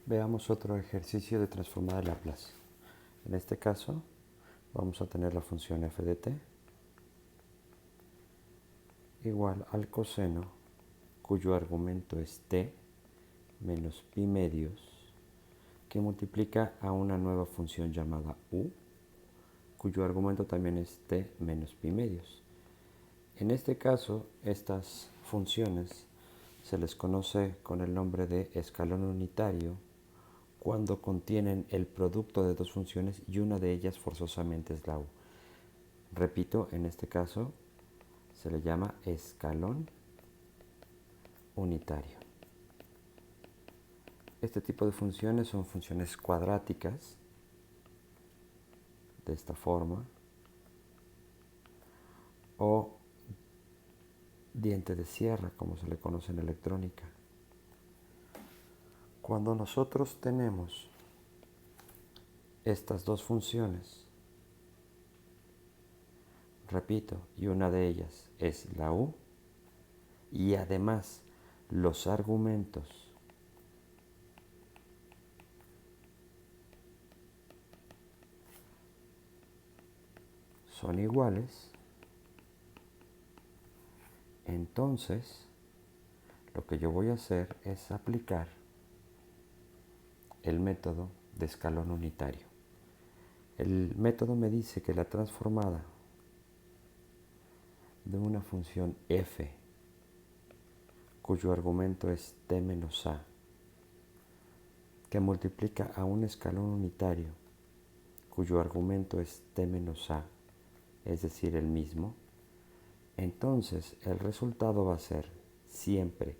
Veamos otro ejercicio de transformada de Laplace. En este caso vamos a tener la función f de t igual al coseno cuyo argumento es t menos pi medios, que multiplica a una nueva función llamada u, cuyo argumento también es t menos pi medios. En este caso, estas funciones se les conoce con el nombre de escalón unitario cuando contienen el producto de dos funciones y una de ellas forzosamente es la u. Repito, en este caso se le llama escalón unitario. Este tipo de funciones son funciones cuadráticas, de esta forma, o diente de sierra, como se le conoce en electrónica. Cuando nosotros tenemos estas dos funciones, repito, y una de ellas es la u, y además los argumentos son iguales, entonces lo que yo voy a hacer es aplicar el método de escalón unitario. El método me dice que la transformada de una función f cuyo argumento es t menos a, que multiplica a un escalón unitario cuyo argumento es t menos a, es decir, el mismo, entonces el resultado va a ser siempre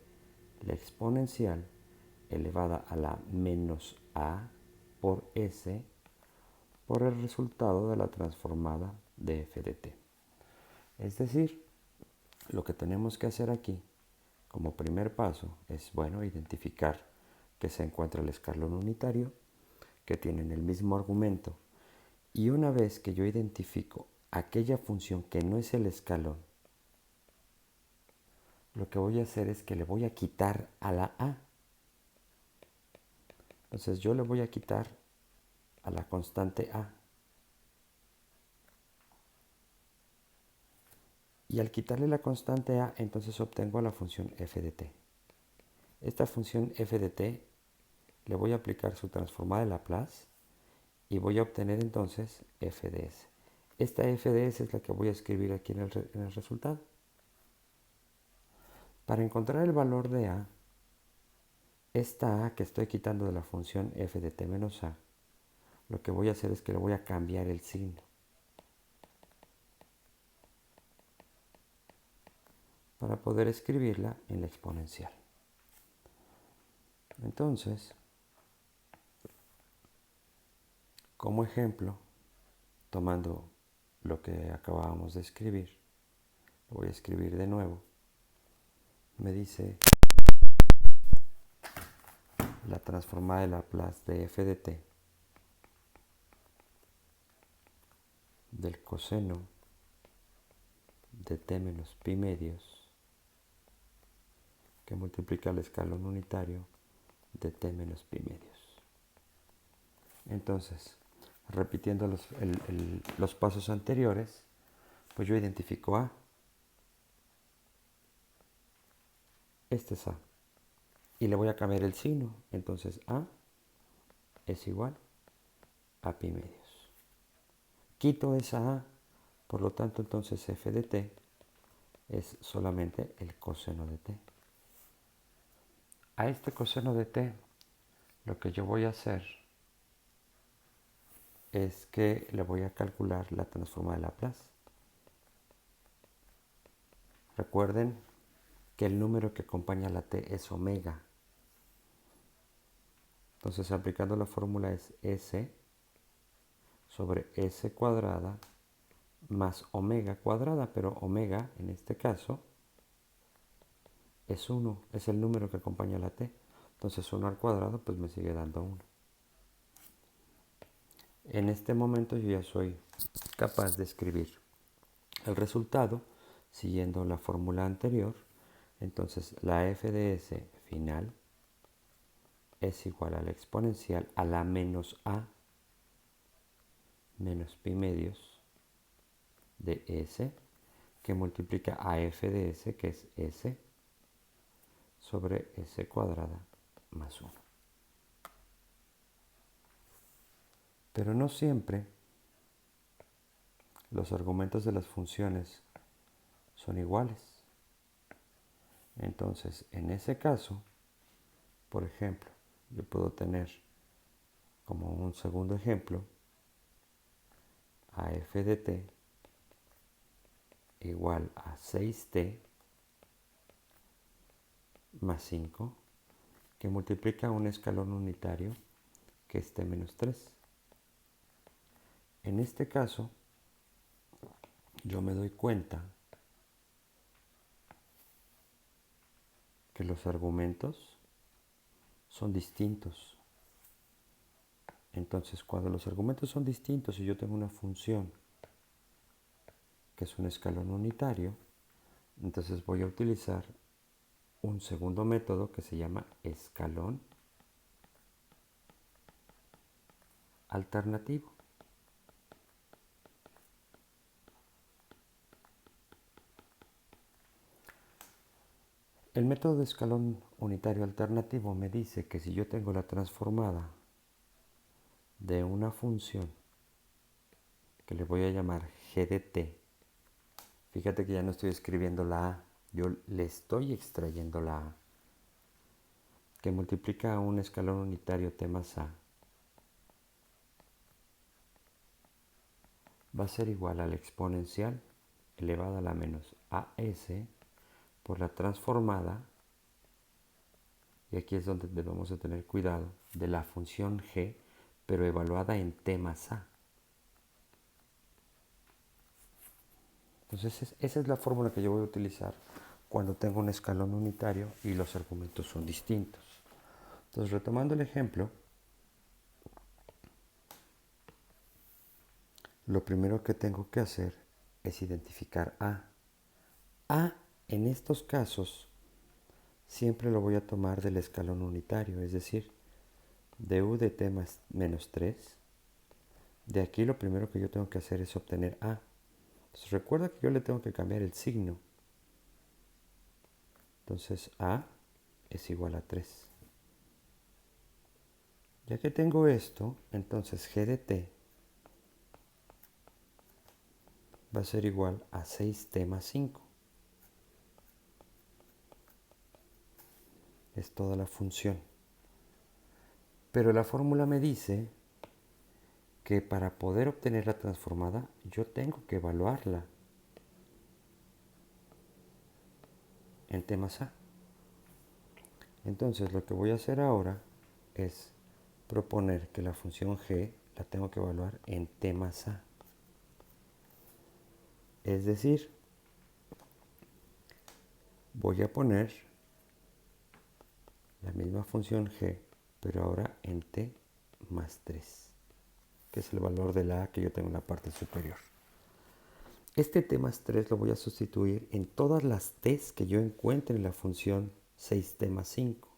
la exponencial elevada a la menos a por s por el resultado de la transformada de f de t. Es decir, lo que tenemos que hacer aquí como primer paso es, identificar que se encuentra el escalón unitario, que tienen el mismo argumento, y una vez que yo identifico aquella función que no es el escalón, lo que voy a hacer es que le voy a quitar a la a. Entonces yo le voy a quitar a la constante a. Y al quitarle la constante a, entonces obtengo la función f de t. Esta función f de t le voy a aplicar su transformada de Laplace y voy a obtener entonces f de s. Esta f de s es la que voy a escribir aquí en el resultado. Para encontrar el valor de a, esta a que estoy quitando de la función f de t menos a, lo que voy a hacer es que le voy a cambiar el signo para poder escribirla en la exponencial. Entonces, como ejemplo, tomando lo que acabábamos de escribir, lo voy a escribir de nuevo. Me dice la transformada de Laplace de f de t del coseno de t menos pi medios que multiplica el escalón unitario de t menos pi medios. Entonces, repitiendo los pasos anteriores, pues yo identifico a. Este es a. Y le voy a cambiar el signo. Entonces a es igual a pi medios. Quito esa a, por lo tanto entonces f de t es solamente el coseno de t. A este coseno de t, lo que yo voy a hacer es que le voy a calcular la transformada de Laplace. Recuerden que el número que acompaña a la t es omega. Entonces, aplicando la fórmula es s sobre s cuadrada más omega cuadrada, pero omega en este caso es 1, es el número que acompaña a la t. Entonces 1 al cuadrado pues me sigue dando 1. En este momento yo ya soy capaz de escribir el resultado siguiendo la fórmula anterior. Entonces la f de s final es igual a la exponencial a la menos a menos pi medios de s, que multiplica a f de s, que es s, sobre s cuadrada más 1. Pero no siempre los argumentos de las funciones son iguales. Entonces, en ese caso, por ejemplo, yo puedo tener como un segundo ejemplo a f de t igual a 6t más 5, que multiplica un escalón unitario que es t menos 3. En este caso, yo me doy cuenta que los argumentos son distintos. Entonces, cuando los argumentos son distintos y yo tengo una función que es un escalón unitario, entonces voy a utilizar un segundo método que se llama escalón alternativo. El método de escalón unitario alternativo me dice que si yo tengo la transformada de una función que le voy a llamar g de t, fíjate que ya no estoy escribiendo la a, yo le estoy extrayendo la a, que multiplica a un escalón unitario t más a, va a ser igual a la exponencial elevada a la menos as por la transformada, y aquí es donde debemos de tener cuidado, de la función g, pero evaluada en t más a. Entonces esa es la fórmula que yo voy a utilizar cuando tengo un escalón unitario y los argumentos son distintos. Entonces, retomando el ejemplo, lo primero que tengo que hacer es identificar a. A, en estos casos, siempre lo voy a tomar del escalón unitario, es decir, de u de t más menos 3. De aquí lo primero que yo tengo que hacer es obtener a. Entonces, recuerda que yo le tengo que cambiar el signo. Entonces, a es igual a 3. Ya que tengo esto, entonces g de t va a ser igual a 6t más 5. Es toda la función. Pero la fórmula me dice que para poder obtener la transformada, yo tengo que evaluarla en t más a. Entonces, lo que voy a hacer ahora es proponer que la función g la tengo que evaluar en t más a. Es decir, voy a poner la misma función g, pero ahora en t más 3, que es el valor de la a que yo tengo en la parte superior. Este t más 3 lo voy a sustituir en todas las t's que yo encuentre en la función 6t más 5.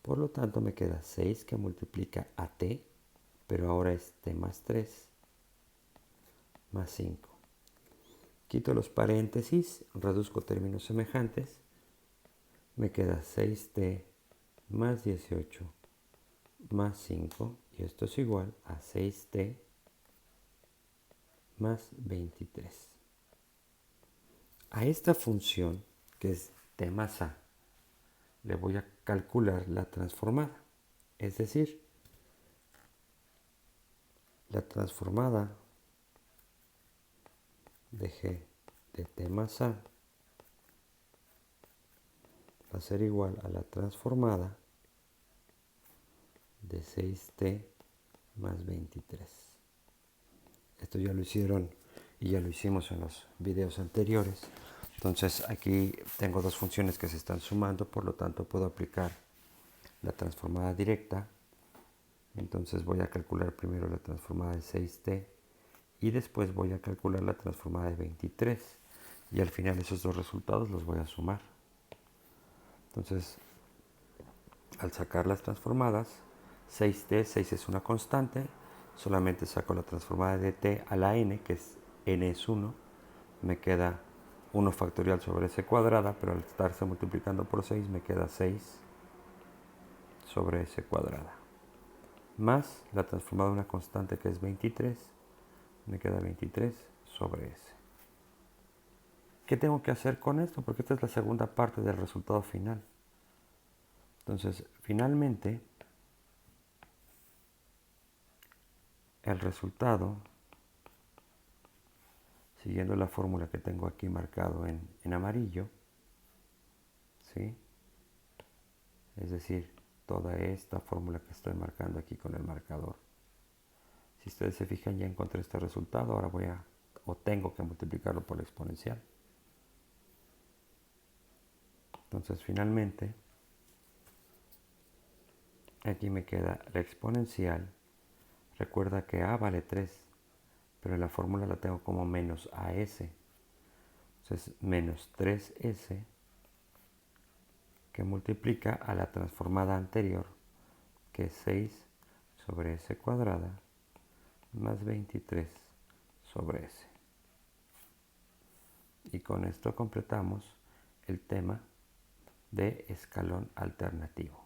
Por lo tanto, me queda 6 que multiplica a t, pero ahora es t más 3 más 5. Quito los paréntesis, reduzco términos semejantes, me queda 6t más 18 más 5, y esto es igual a 6t más 23. A esta función, que es t más a, le voy a calcular la transformada. Es decir, la transformada de g de t más a va a ser igual a la transformada de 6t más 23. Esto ya lo hicieron y ya lo hicimos en los videos anteriores. Entonces aquí tengo dos funciones que se están sumando, por lo tanto puedo aplicar la transformada directa. Entonces voy a calcular primero la transformada de 6t y después voy a calcular la transformada de 23. Y al final esos dos resultados los voy a sumar. Entonces Al sacar las transformadas, 6t, 6 es una constante, solamente saco la transformada de t a la n, que es n es 1, me queda 1 factorial sobre s cuadrada, pero al estarse multiplicando por 6 me queda 6 sobre s cuadrada. Más la transformada de una constante que es 23, me queda 23 sobre s. ¿Qué tengo que hacer con esto? Porque esta es la segunda parte del resultado final. Entonces, finalmente, el resultado, siguiendo la fórmula que tengo aquí marcado en amarillo, ¿sí? Es decir, toda esta fórmula que estoy marcando aquí con el marcador. Si ustedes se fijan, ya encontré este resultado, ahora voy a, o tengo que multiplicarlo por la exponencial. Entonces, finalmente, aquí me queda la exponencial. Recuerda que a vale 3, pero en la fórmula la tengo como menos as. Entonces, menos 3s que multiplica a la transformada anterior, que es 6 sobre s cuadrada, más 23 sobre s. Y con esto completamos el tema de escalón alternativo.